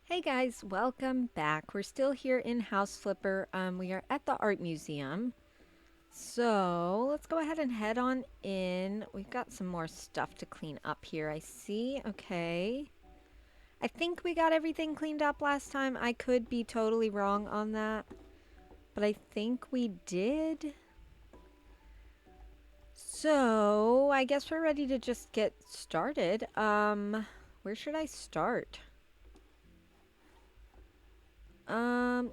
Hey guys, welcome back. We're still here in House Flipper. We are at the art museum. So let's go ahead and head on in. We've got some more stuff to clean up here, I see. Okay. I think we got everything cleaned up last time. I could be totally wrong on that, but I think we did. So I guess we're ready to just get started. Where should I start?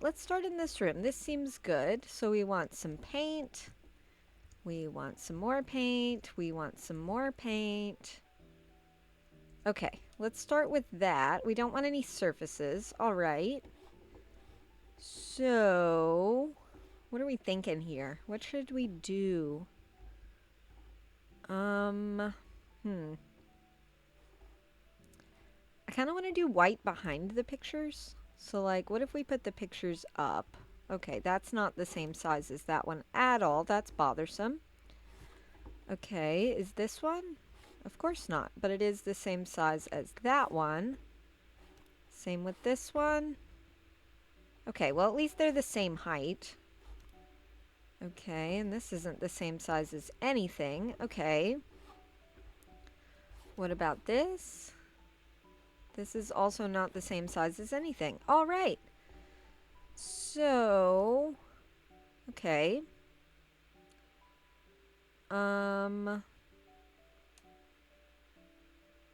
Let's start in this room. This seems good. So we want some paint. We want some more paint. We want some more paint. Okay, let's start with that. We don't want any surfaces. All right. So, what are we thinking here? What should we do? I kind of want to do white behind the pictures. So, like, what if we put the pictures up? Okay, that's not the same size as that one at all. That's bothersome. Okay, is this one? Of course not, but it is the same size as that one. Same with this one. Okay, well, at least they're the same height. Okay, and this isn't the same size as anything. Okay. What about this? This is also not the same size as anything. All right. So, okay. All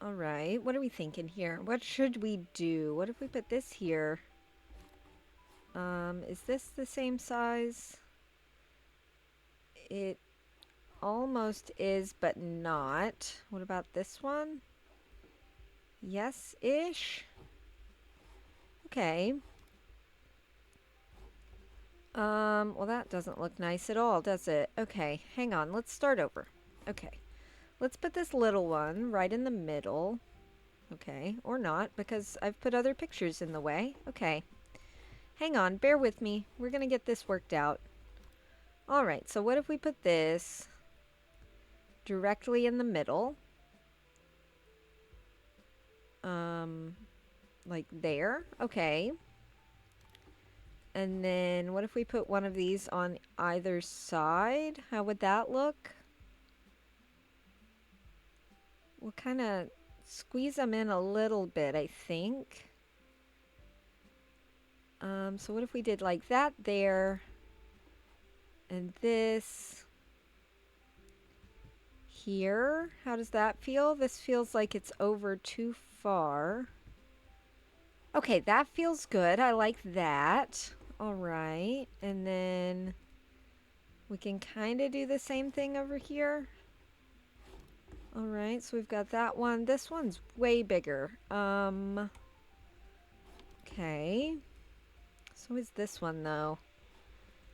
right. What are we thinking here? What should we do? What if we put this here? Is this the same size? It almost is, but not. What about this one? Yes-ish. Okay. Well, that doesn't look nice at all, does it? Okay, hang on. Let's start over. Okay. Let's put this little one right in the middle. Okay, or not, because I've put other pictures in the way. Okay. Hang on, bear with me. We're gonna get this worked out. Alright, so what if we put this directly in the middle? Like there. Okay. And then what if we put one of these on either side? How would that look? We'll kind of squeeze them in a little bit, I think. So what if we did like that there? And this here? How does that feel? This feels like it's over too far. Okay, that feels good. I like that. All right. And then we can kind of do the same thing over here. All right, so we've got that one. This one's way bigger. Okay. So is this one, though.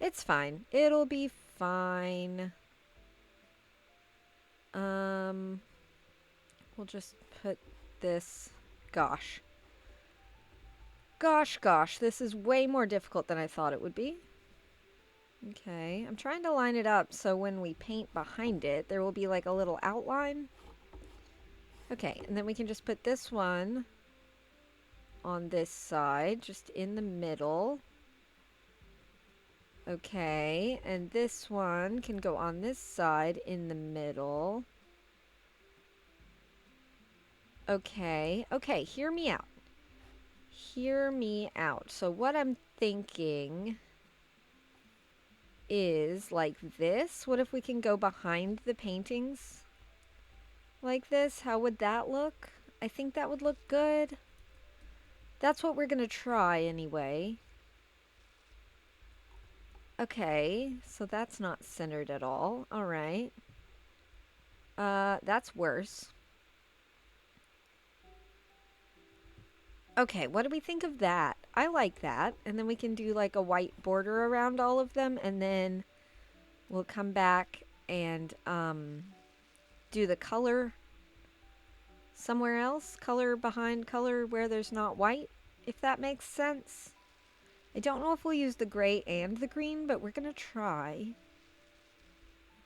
It's fine. It'll be fine. We'll just put this... Gosh. Gosh, this is way more difficult than I thought it would be. Okay, I'm trying to line it up so when we paint behind it, there will be like a little outline. Okay, and then we can just put this one on this side, just in the middle. Okay, and this one can go on this side in the middle. Okay, hear me out. Hear me out. So what I'm thinking is like this. What if we can go behind the paintings like this? How would that look? I think that would look good. That's what we're going to try anyway. Okay, so that's not centered at all. All right. That's worse. Okay, what do we think of that? I like that. And then we can do like a white border around all of them, and then we'll come back and do the color somewhere else. Color behind color where there's not white, if that makes sense. I don't know if we'll use the gray and the green, but we're going to try.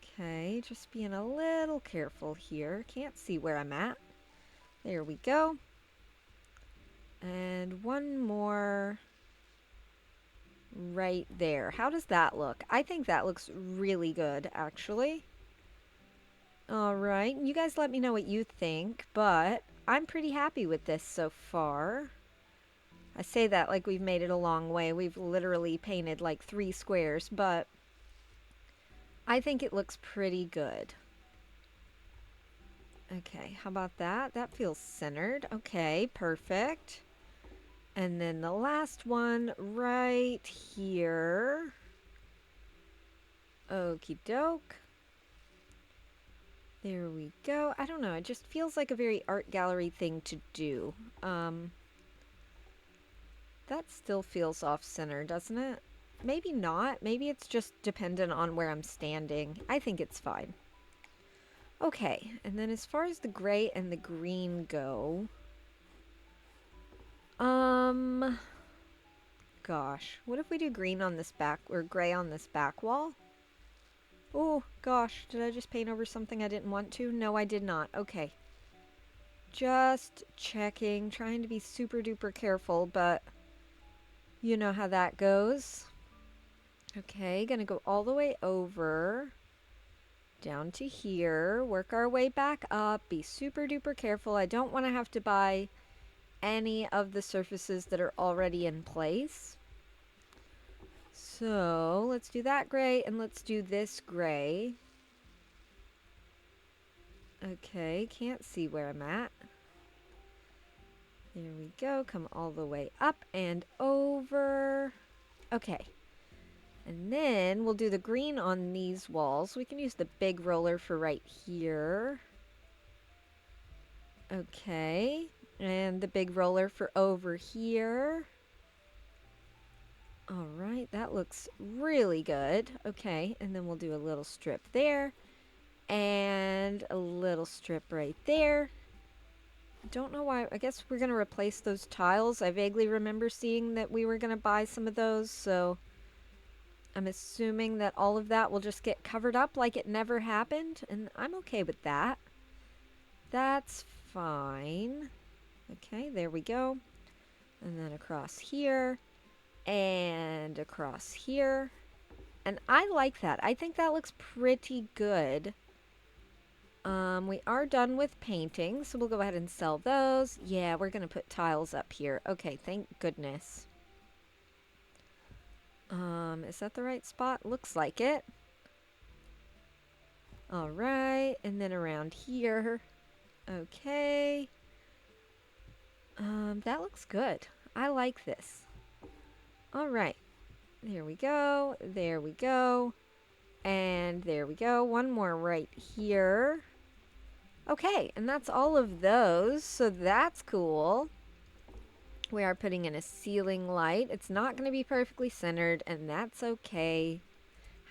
Okay, just being a little careful here. Can't see where I'm at. There we go. And one more right there. How does that look? I think that looks really good, actually. All right, you guys let me know what you think, but I'm pretty happy with this so far. I say that like we've made it a long way. We've literally painted like 3 squares, but I think it looks pretty good. Okay, how about that? That feels centered. Okay, perfect. And then the last one right here. Okie doke. There we go. I don't know. It just feels like a very art gallery thing to do. That still feels off-center, doesn't it? Maybe not. Maybe it's just dependent on where I'm standing. I think it's fine. Okay, and then as far as the gray and the green go, gosh, what if we do green on this back, or gray on this back wall? Oh, gosh, did I just paint over something I didn't want to? No, I did not. Okay. Just checking, trying to be super duper careful, but you know how that goes. Okay, gonna go all the way over, down to here, work our way back up, be super duper careful. I don't want to have to buy any of the surfaces that are already in place. So let's do that gray and let's do this gray. Okay, can't see where I'm at. There we go, come all the way up and over. Okay, and then we'll do the green on these walls. We can use the big roller for right here. Okay, and the big roller for over here. All right, that looks really good. Okay, and then we'll do a little strip there and a little strip right there. I don't know why. I guess we're going to replace those tiles. I vaguely remember seeing that we were going to buy some of those, so I'm assuming that all of that will just get covered up like it never happened, and I'm okay with that. That's fine. Okay, there we go. And then across here. And across here. And I like that. I think that looks pretty good. We are done with painting, so we'll go ahead and sell those. Yeah, we're going to put tiles up here. Okay, thank goodness. Is that the right spot? Looks like it. All right, and then around here. Okay. That looks good. I like this. All right. There we go. There we go. And there we go. One more right here. Okay, and that's all of those. So that's cool. We are putting in a ceiling light. It's not going to be perfectly centered, and that's okay.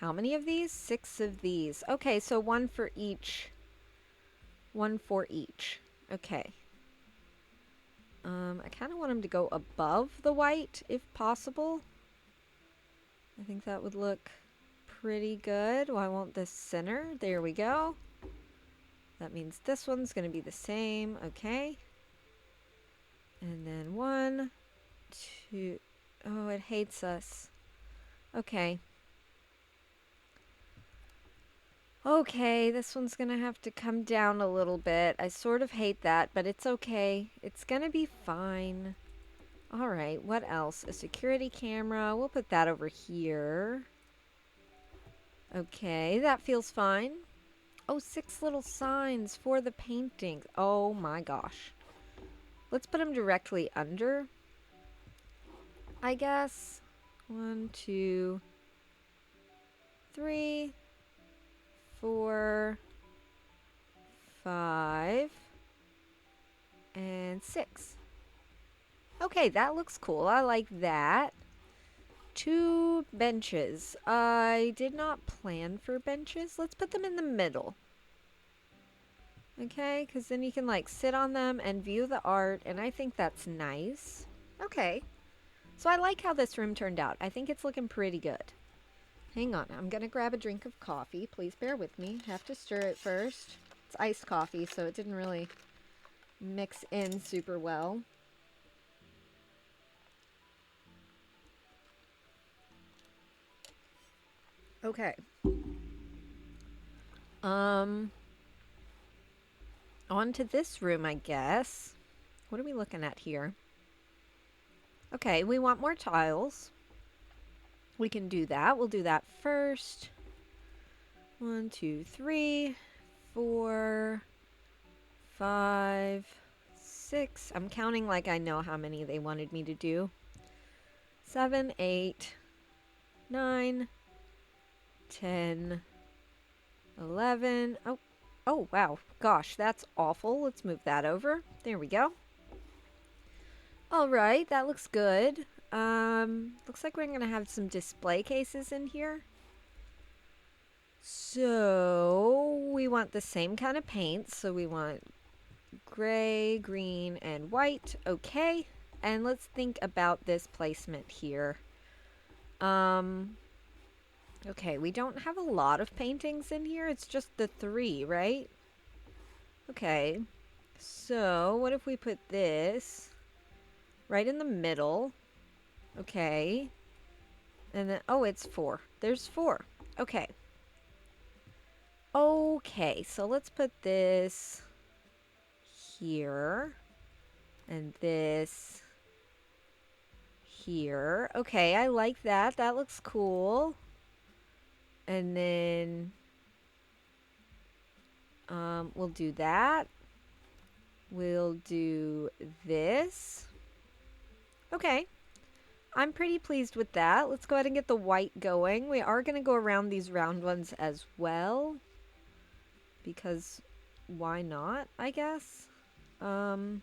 How many of these? 6 of these. Okay, so one for each. One for each. Okay. I kind of want them to go above the white, if possible. I think that would look pretty good. Well, I want this center. There we go. That means this one's going to be the same. Okay. And then 1, 2. Oh, it hates us. Okay. Okay, this one's going to have to come down a little bit. I sort of hate that, but it's okay. It's going to be fine. All right, what else? A security camera. We'll put that over here. Okay, that feels fine. Oh, 6 little signs for the painting. Oh my gosh. Let's put them directly under, I guess. 1, 2, 3, 4, 5, and 6. Okay, that looks cool. I like that. 2 benches. I did not plan for benches. Let's put them in the middle. Okay, because then you can like sit on them and view the art, and I think that's nice. Okay. So I like how this room turned out. I think it's looking pretty good. Hang on, I'm going to grab a drink of coffee. Please bear with me. Have to stir it first. It's iced coffee, so it didn't really mix in super well. Okay. Um, on to this room, I guess. What are we looking at here? Okay, we want more tiles. We can do that. We'll do that first. 1, 2, 3, 4, 5, 6. I'm counting like I know how many they wanted me to do. 7, 8, 9, 10, 11. Oh, wow. Gosh, that's awful. Let's move that over. There we go. All right, that looks good. Looks like we're going to have some display cases in here. So we want the same kind of paint. So we want gray, green, and white. Okay. And let's think about this placement here. Okay, we don't have a lot of paintings in here. It's just the 3, right? Okay. So what if we put this right in the middle? Okay. And then, oh, it's 4. There's 4. Okay. Okay, so let's put this here. And this here. Okay, I like that. That looks cool. And then we'll do that. We'll do this. Okay. I'm pretty pleased with that. Let's go ahead and get the white going. We are going to go around these round ones as well. Because why not, I guess? Yeah,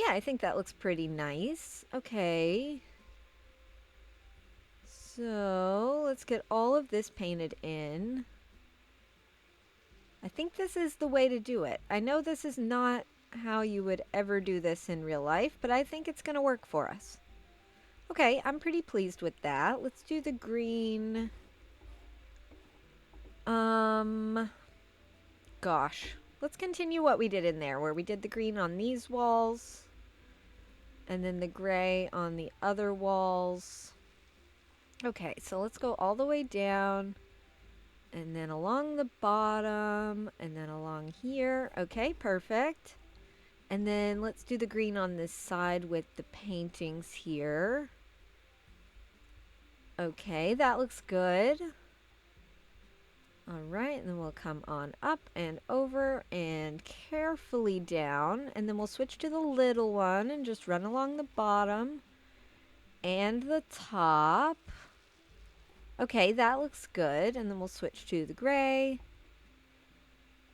I think that looks pretty nice. Okay. So, let's get all of this painted in. I think this is the way to do it. I know this is not how you would ever do this in real life, but I think it's going to work for us. Okay, I'm pretty pleased with that. Let's do the green. Gosh. Let's continue what we did in there, where we did the green on these walls, and then the gray on the other walls. Okay, so let's go all the way down, and then along the bottom, and then along here. Okay, perfect. And then let's do the green on this side with the paintings here. Okay, that looks good. All right, and then we'll come on up and over and carefully down. And then we'll switch to the little one and just run along the bottom and the top. Okay, that looks good. And then we'll switch to the gray.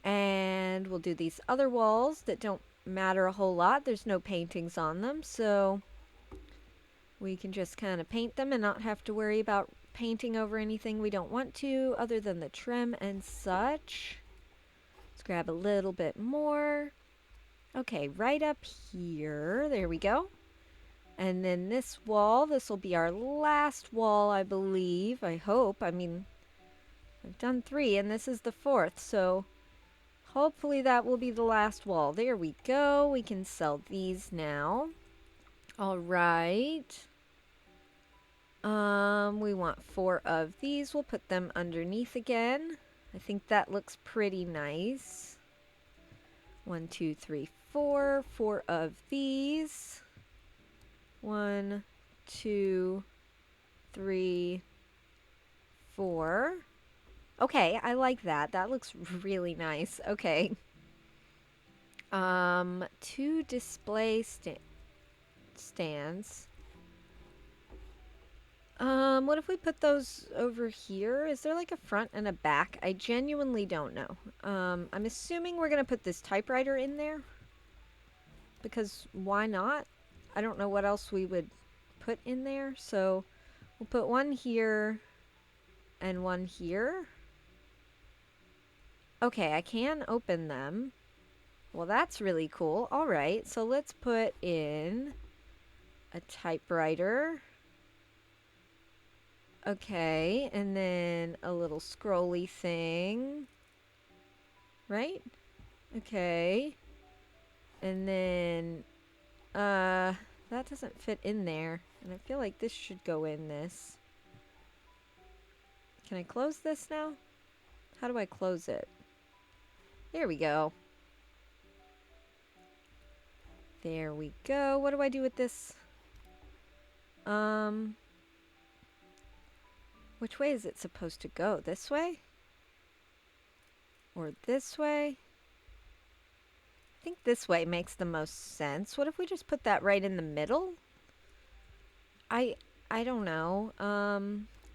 And we'll do these other walls that don't matter a whole lot. There's no paintings on them, so we can just kind of paint them and not have to worry about painting over anything we don't want to other than the trim and such. Let's grab a little bit more. Okay, right up here. There we go. And then this wall, this will be our last wall, I believe. I hope. I mean, I've done 3 and this is the 4th, so hopefully that will be the last wall. There we go. We can sell these now. All right. We want 4 of these. We'll put them underneath again. I think that looks pretty nice. 1, 2, 3, 4. 4 of these. 1, 2, 3, 4. Okay, I like that. That looks really nice. Okay. 2 display stands. What if we put those over here? Is there like a front and a back? I genuinely don't know. I'm assuming we're gonna put this typewriter in there. Because why not? I don't know what else we would put in there. So we'll put one here and one here. Okay, I can open them. Well, that's really cool. All right, so let's put in a typewriter. Okay, and then a little scrolly thing. Right? Okay. And then, that doesn't fit in there. And I feel like this should go in this. Can I close this now? How do I close it? There we go. There we go. What do I do with this? Which way is it supposed to go? This way? Or this way? I think this way makes the most sense. What if we just put that right in the middle? I don't know.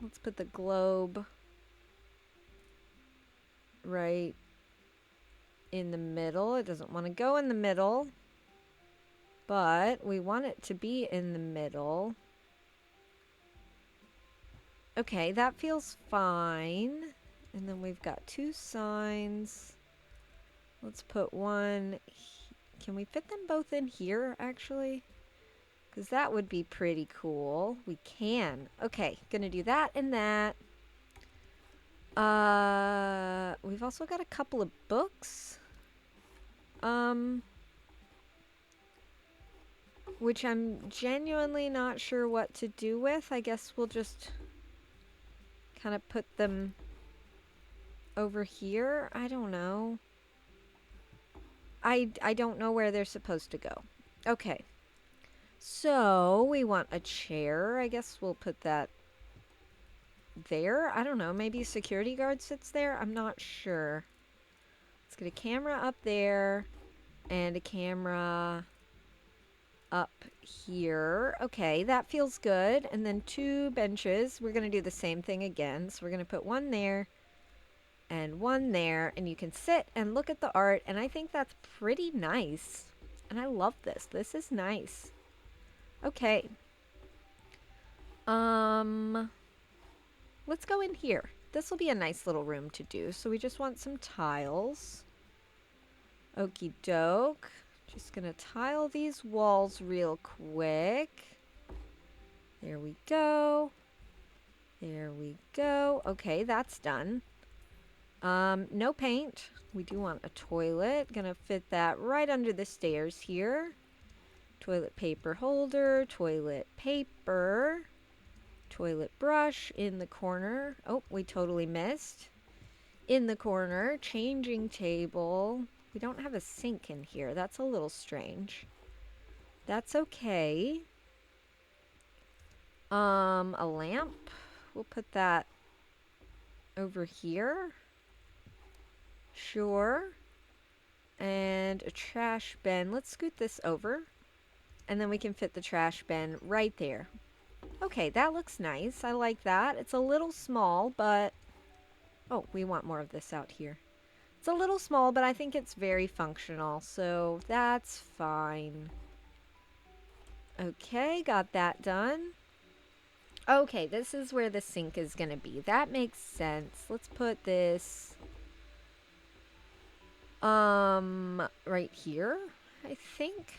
Let's put the globe right in the middle. It doesn't want to go in the middle, but we want it to be in the middle. Okay, that feels fine. And then we've got 2 signs. Let's put one. Can we fit them both in here, actually? Because that would be pretty cool. We can. Okay, gonna do that and that. We've also got a couple of books. Which I'm genuinely not sure what to do with. I guess we'll just kind of put them over here. I don't know. I don't know where they're supposed to go. Okay. So we want a chair. I guess we'll put that there. I don't know. Maybe a security guard sits there. I'm not sure. Let's get a camera up there and a camera up here. Okay, that feels good. And then 2 benches. We're going to do the same thing again. So we're going to put one there and one there. And you can sit and look at the art. And I think that's pretty nice. And I love this. This is nice. Okay. Let's go in here. This will be a nice little room to do. So we just want some tiles. Okie doke. Just gonna tile these walls real quick. There we go. There we go. Okay, that's done. No paint. We do want a toilet. Gonna fit that right under the stairs here. Toilet paper holder, toilet paper, toilet brush in the corner. Oh, we totally missed. In the corner, changing table. We don't have a sink in here. That's a little strange. That's okay. A lamp. We'll put that over here. Sure. And a trash bin. Let's scoot this over. And then we can fit the trash bin right there. Okay, that looks nice. I like that. It's a little small, but... Oh, we want more of this out here. It's a little small, but I think it's very functional, so that's fine. Okay, got that done. Okay, this is where the sink is going to be. That makes sense. Let's put this... right here, I think.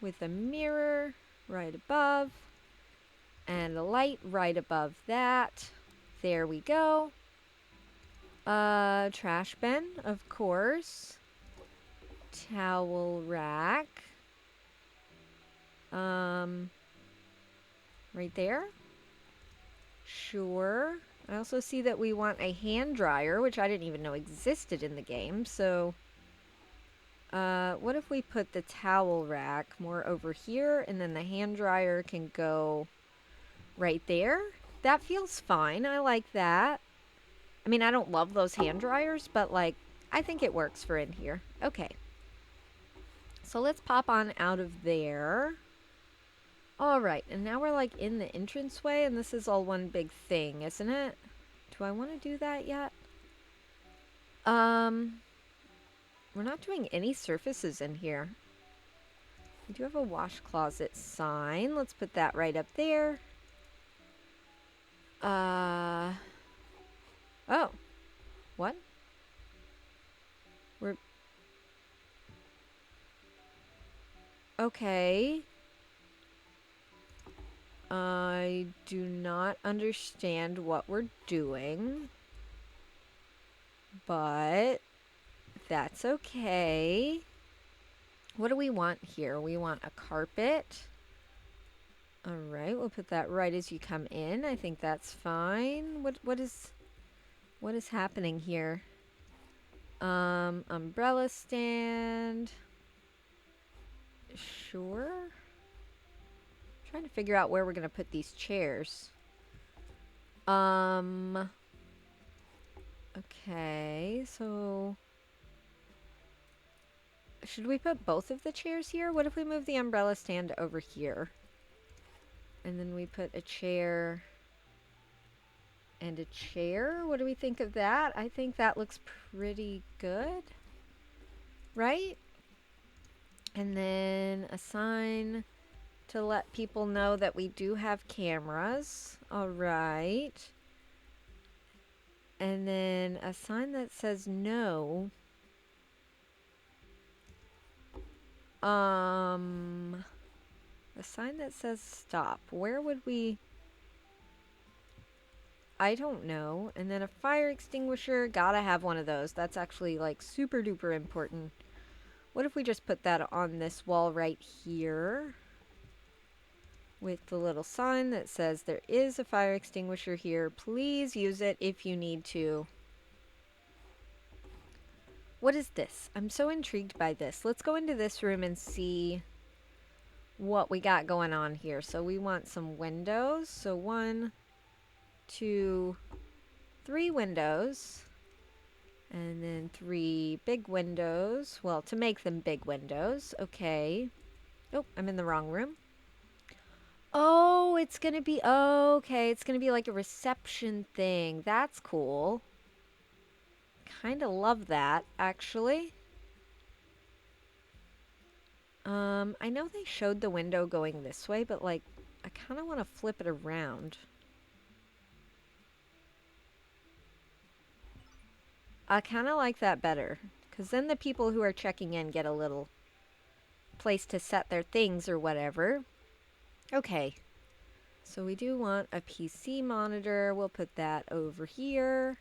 With a mirror right above. And a light right above that. There we go. Trash bin, of course. Towel rack. Right there. Sure. I also see that we want a hand dryer, which I didn't even know existed in the game, so... what if we put the towel rack more over here, and then the hand dryer can go right there? That feels fine. I like that. I mean, I don't love those hand dryers, but, like, I think it works for in here. Okay. So let's pop on out of there. All right, and now we're, like, in the entranceway, and this is all one big thing, isn't it? Do I want to do that yet? We're not doing any surfaces in here. We do have a wash closet sign. Let's put that right up there. Oh. What? We're... Okay. I do not understand what we're doing. But... that's okay. What do we want here? We want a carpet. All right, we'll put that right as you come in. I think that's fine. What is... What is happening here? Umbrella stand. Sure. Trying to figure out where we're gonna put these chairs. Okay, so should we put both of the chairs here? What if we move the umbrella stand over here? And then we put a chair and a chair. What do we think of that? I think that looks pretty good. Right? And then a sign to let people know that we do have cameras. All right. And then a sign that says no. A sign that says stop. Where would we... I don't know. And then a fire extinguisher. Gotta have one of those. That's actually like super duper important. What if we just put that on this wall right here? With the little sign that says there is a fire extinguisher here. Please use it if you need to. What is this? I'm so intrigued by this. Let's go into this room and see what we got going on here. So we want some windows. So 1, 2, 3 windows. And then 3 big windows. Well, to make them big windows. Okay. Oh, I'm in the wrong room. Oh, it's gonna be... Okay, it's gonna be like a reception thing. That's cool. Kinda love that, actually. I know they showed the window going this way, but like, I kind of want to flip it around. I kind of like that better, because then the people who are checking in get a little place to set their things or whatever. Okay, so we do want a PC monitor. We'll put that over here.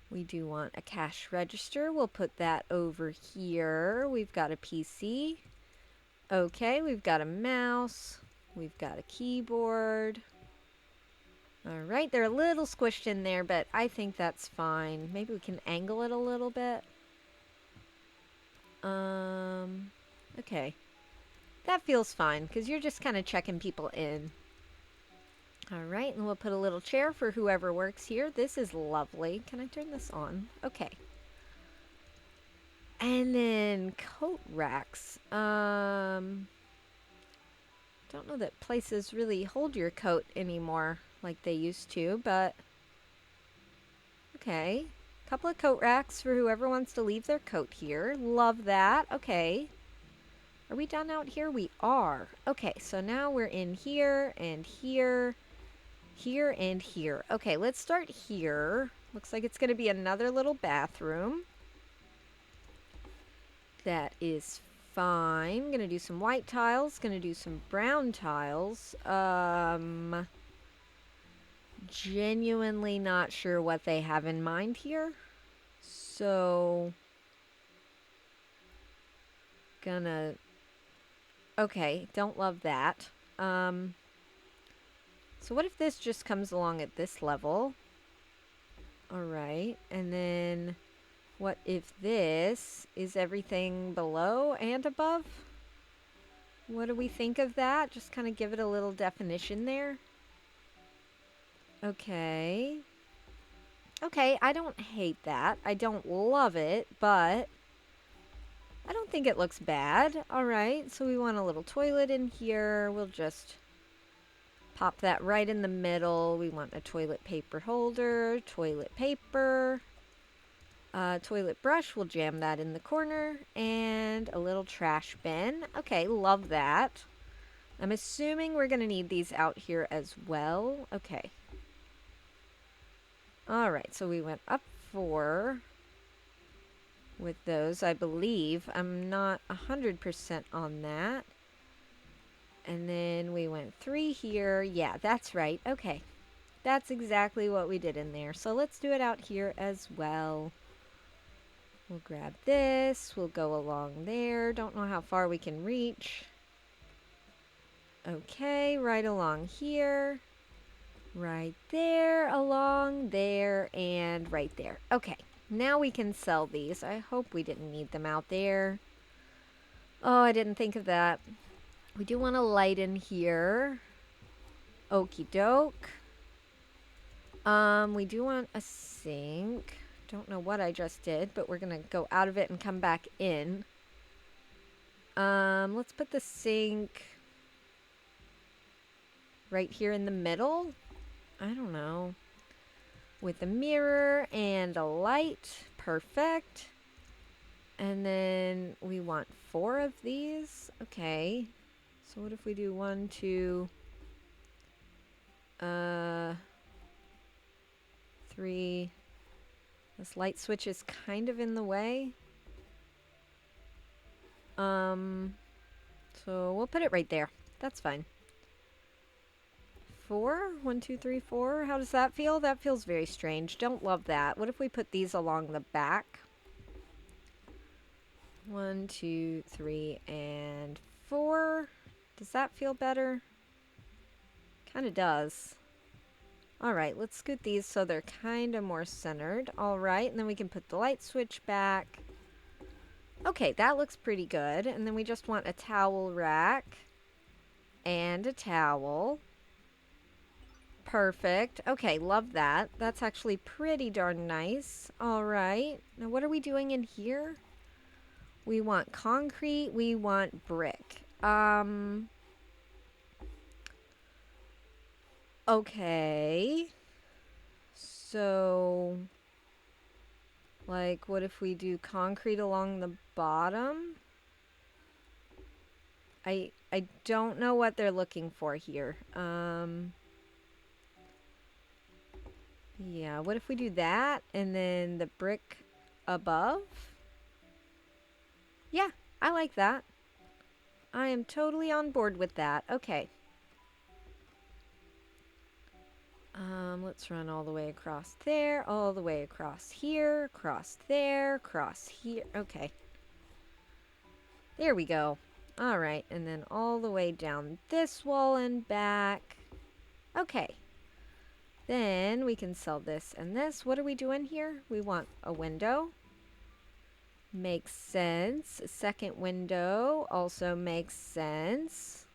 We do want a cash register. We'll put that over here. We've got a PC. Okay, we've got a mouse. We've got a keyboard. All right, they're a little squished in there, but I think that's fine. Maybe we can angle it a little bit. Okay. That feels fine, because you're just kind of checking people in. All right, and we'll put a little chair for whoever works here. This is lovely. Can I turn this on? Okay. And then coat racks. Don't know that places really hold your coat anymore like they used to, but okay. Couple of coat racks for whoever wants to leave their coat here. Love that. Okay. Are we done out here? We are. Okay, so now we're in here and here, here and here. Okay, let's start here. Looks like it's going to be another little bathroom. That is fine. Gonna do some white tiles. Gonna do some brown tiles. Genuinely not sure what they have in mind here. So, gonna... Okay, don't love that. So what if this just comes along at this level? Alright, and then... What if this is everything below and above? What do we think of that? Just kind of give it a little definition there. Okay. Okay, I don't hate that. I don't love it, but I don't think it looks bad. All right, so we want a little toilet in here. We'll just pop that right in the middle. We want a toilet paper holder, toilet paper. Toilet brush, we'll jam that in the corner, and a little trash bin. Okay, love that. I'm assuming we're going to need these out here as well. Okay. Alright, so we went up 4 with those, I believe. I'm not 100% on that. And then we went 3 here. Yeah, that's right. Okay. That's exactly what we did in there. So let's do it out here as well. We'll grab this, we'll go along there. Don't know how far we can reach. Okay, right along here. Right there, along there, and right there. Okay, now we can sell these. I hope we didn't need them out there. Oh, I didn't think of that. We do want a light in here. Okie doke. We do want a sink. Don't know what I just did, but we're gonna go out of it and come back in. Let's put the sink right here in the middle. I don't know. With a mirror and a light. Perfect. And then we want 4 of these. Okay. So what if we do 1, 2, 3. This light switch is kind of in the way. So we'll put it right there. That's fine. 4? 1, 2, 3, 4. How does that feel? That feels very strange. Don't love that. What if we put these along the back? 1, 2, 3, and 4. Does that feel better? Kind of does. All right, let's scoot these so they're kind of more centered. All right, and then we can put the light switch back. Okay, that looks pretty good. And then we just want a towel rack and a towel. Perfect. Okay, love that. That's actually pretty darn nice. All right. Now what are we doing in here? We want concrete. We want brick. Okay. So, like, what if we do concrete along the bottom? I don't know what they're looking for here. Yeah, what if we do that and then the brick above? Yeah, I like that. I am totally on board with that. Okay. Let's run all the way across there, all the way across here, across there, across here. Okay. There we go. All right, and then all the way down this wall and back. Okay. Then we can sell this and this. What are we doing here? We want a window. Makes sense. A second window also makes sense.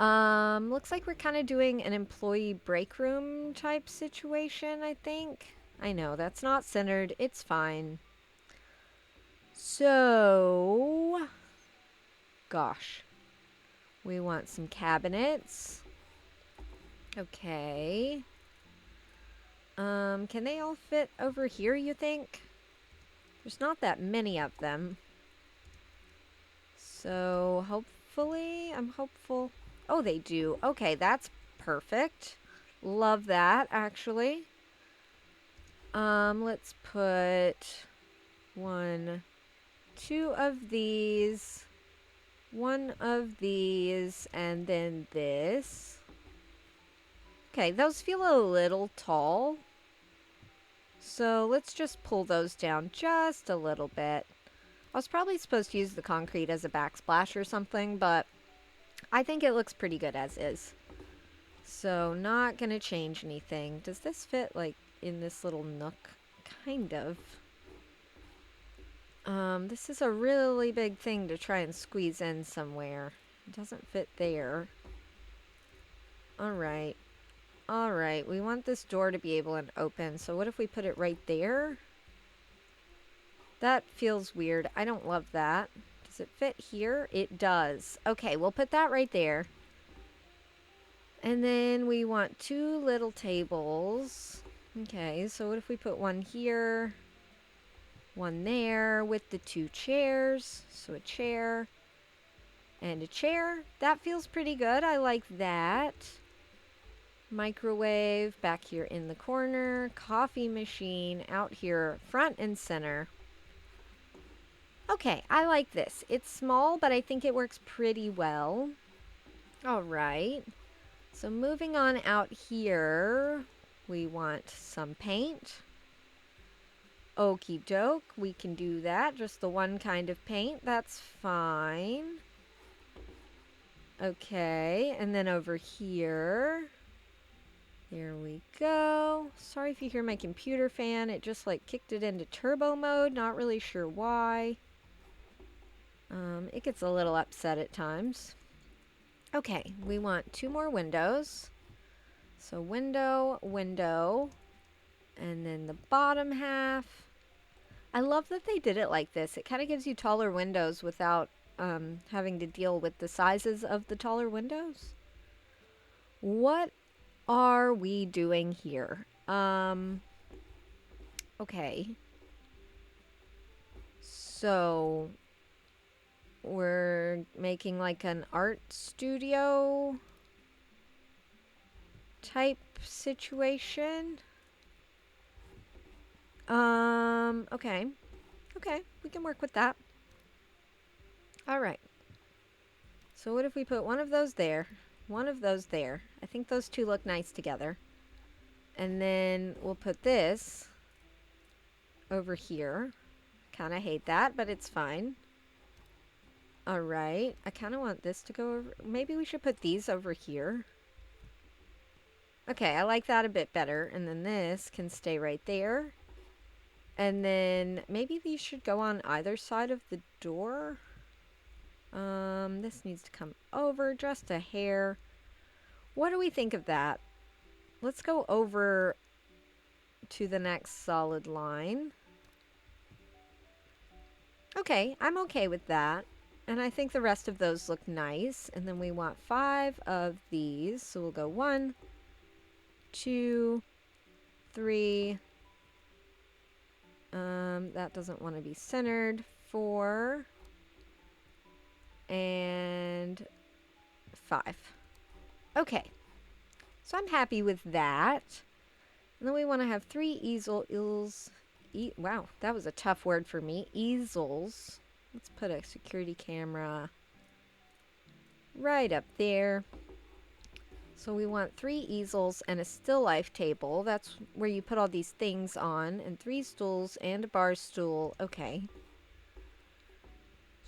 Looks like we're kind of doing an employee break room type situation, I think. I know, that's not centered. It's fine. So, gosh. We want some cabinets. Okay. Can they all fit over here, you think? There's not that many of them. So, hopefully, I'm hopeful. Oh, they do. Okay, that's perfect. Love that, actually. Let's put 1, 2 of these, 1 of these, and then this. Okay, those feel a little tall. So let's just pull those down just a little bit. I was probably supposed to use the concrete as a backsplash or something, but I think it looks pretty good as is. So not gonna change anything. Does this fit like in this little nook? Kind of. This is a really big thing to try and squeeze in somewhere. It doesn't fit there. Alright. Alright, we want this door to be able to open, so what if we put it right there? That feels weird. I don't love that. Does it fit here? It does. Okay, we'll put that right there. And then we want 2 little tables. Okay, so what if we put 1 here, 1 there with the 2 chairs. So a chair and a chair. That feels pretty good. I like that. Microwave back here in the corner. Coffee machine out here front and center. Okay, I like this. It's small, but I think it works pretty well. All right. So moving on out here, we want some paint. Okie doke, we can do that. Just the 1 kind of paint, that's fine. Okay, and then over here, There we go. Sorry if you hear my computer fan. It just like kicked it into turbo mode. Not really sure why. It gets a little upset at times. Okay, we want 2 more windows. So window, window, and then the bottom half. I love that they did it like this. It kind of gives you taller windows without having to deal with the sizes of the taller windows. What are we doing here? Okay. So we're making like an art studio type situation. Okay. Okay, we can work with that. All right. So what if we put one of those there, one of those there? I think those two look nice together. And then we'll put this over here. Kind of hate that, but it's fine. All right. I kind of want this to go over. Maybe we should put these over here. Okay, I like that a bit better. And then this can stay right there. And then maybe these should go on either side of the door. This needs to come over just a hair. What do we think of that? Let's go over to the next solid line. Okay, I'm okay with that. And I think the rest of those look nice. And then we want 5 of these. So we'll go 1, 2, 3. That doesn't want to be centered. 4. And 5. Okay. So I'm happy with that. And then we want to have 3 easels. Wow, that was a tough word for me. Easels. Let's put a security camera right up there. So we want 3 easels and a still life table. That's where you put all these things on. And 3 stools and a bar stool. Okay.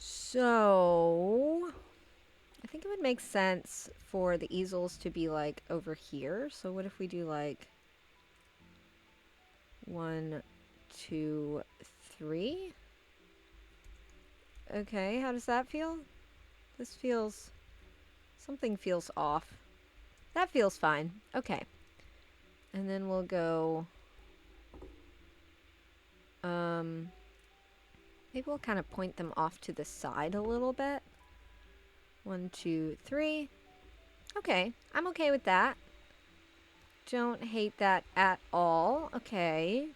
So I think it would make sense for the easels to be like over here. So what if we do like 1, 2, 3? Okay, how does that feel? This feels... something feels off. That feels fine. Okay. And then we'll go... maybe we'll kind of point them off to the side a little bit. 1, 2, 3. Okay, I'm okay with that. Don't hate that at all. Okay.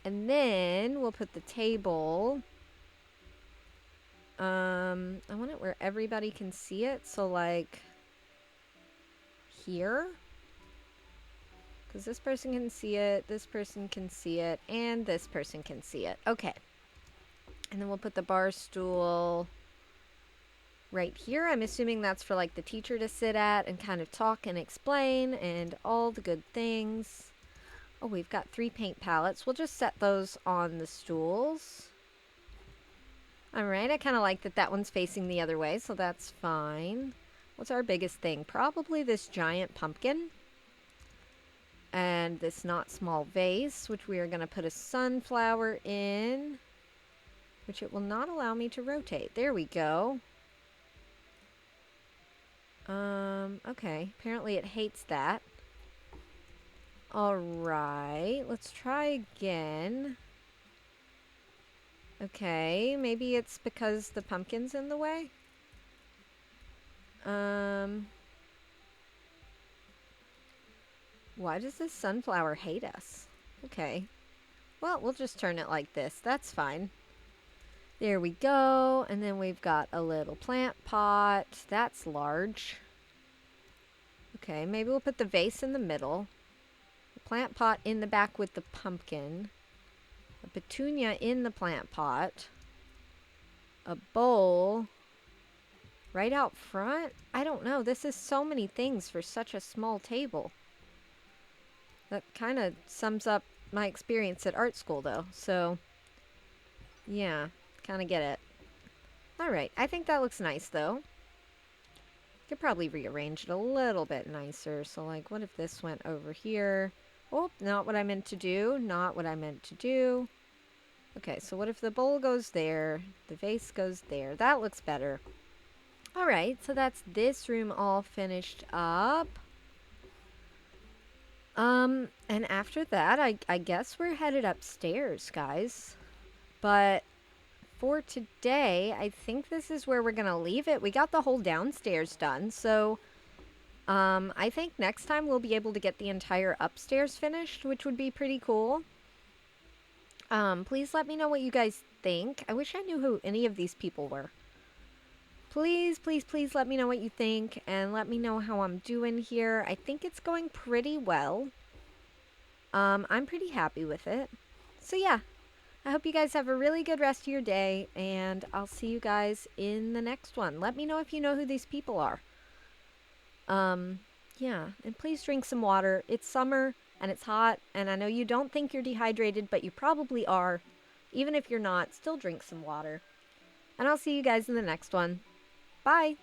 And then we'll put the table... I want it where everybody can see it. So like here. Because this person can see it, this person can see it, and this person can see it. Okay. And then we'll put the bar stool right here. I'm assuming that's for like the teacher to sit at and kind of talk and explain and all the good things. Oh, we've got 3 paint palettes. We'll just set those on the stools. Alright, I kind of like that one's facing the other way, so that's fine. What's our biggest thing? Probably this giant pumpkin. And this not small vase, which we are going to put a sunflower in. Which it will not allow me to rotate. There we go. Okay. Apparently it hates that. Alright, let's try again. Okay, maybe it's because the pumpkin's in the way. Why does this sunflower hate us? Okay. Well, we'll just turn it like this. That's fine. There we go. And then we've got a little plant pot. That's large. Okay, maybe we'll put the vase in the middle. The plant pot in the back with the pumpkin. A petunia in the plant pot. A bowl right out front. I don't know. This is so many things for such a small table. That kind of sums up my experience at art school, though. So, yeah, kind of get it. All right. I think that looks nice, though. Could probably rearrange it a little bit nicer. So like, what if this went over here? Oh, not what I meant to do. Not what I meant to do. Okay, so what if the bowl goes there? The vase goes there. That looks better. All right, so that's this room all finished up. And after that, I guess we're headed upstairs, guys. But for today, I think this is where we're going to leave it. We got the whole downstairs done, so I think next time we'll be able to get the entire upstairs finished, which would be pretty cool. Please let me know what you guys think. I wish I knew who any of these people were. Please, please, please let me know what you think and let me know how I'm doing here. I think it's going pretty well. I'm pretty happy with it. So yeah, I hope you guys have a really good rest of your day, and I'll see you guys in the next one. Let me know if you know who these people are. Yeah, and please drink some water. It's summer and it's hot, and I know you don't think you're dehydrated, but you probably are. Even if you're not, still drink some water. And I'll see you guys in the next one. Bye!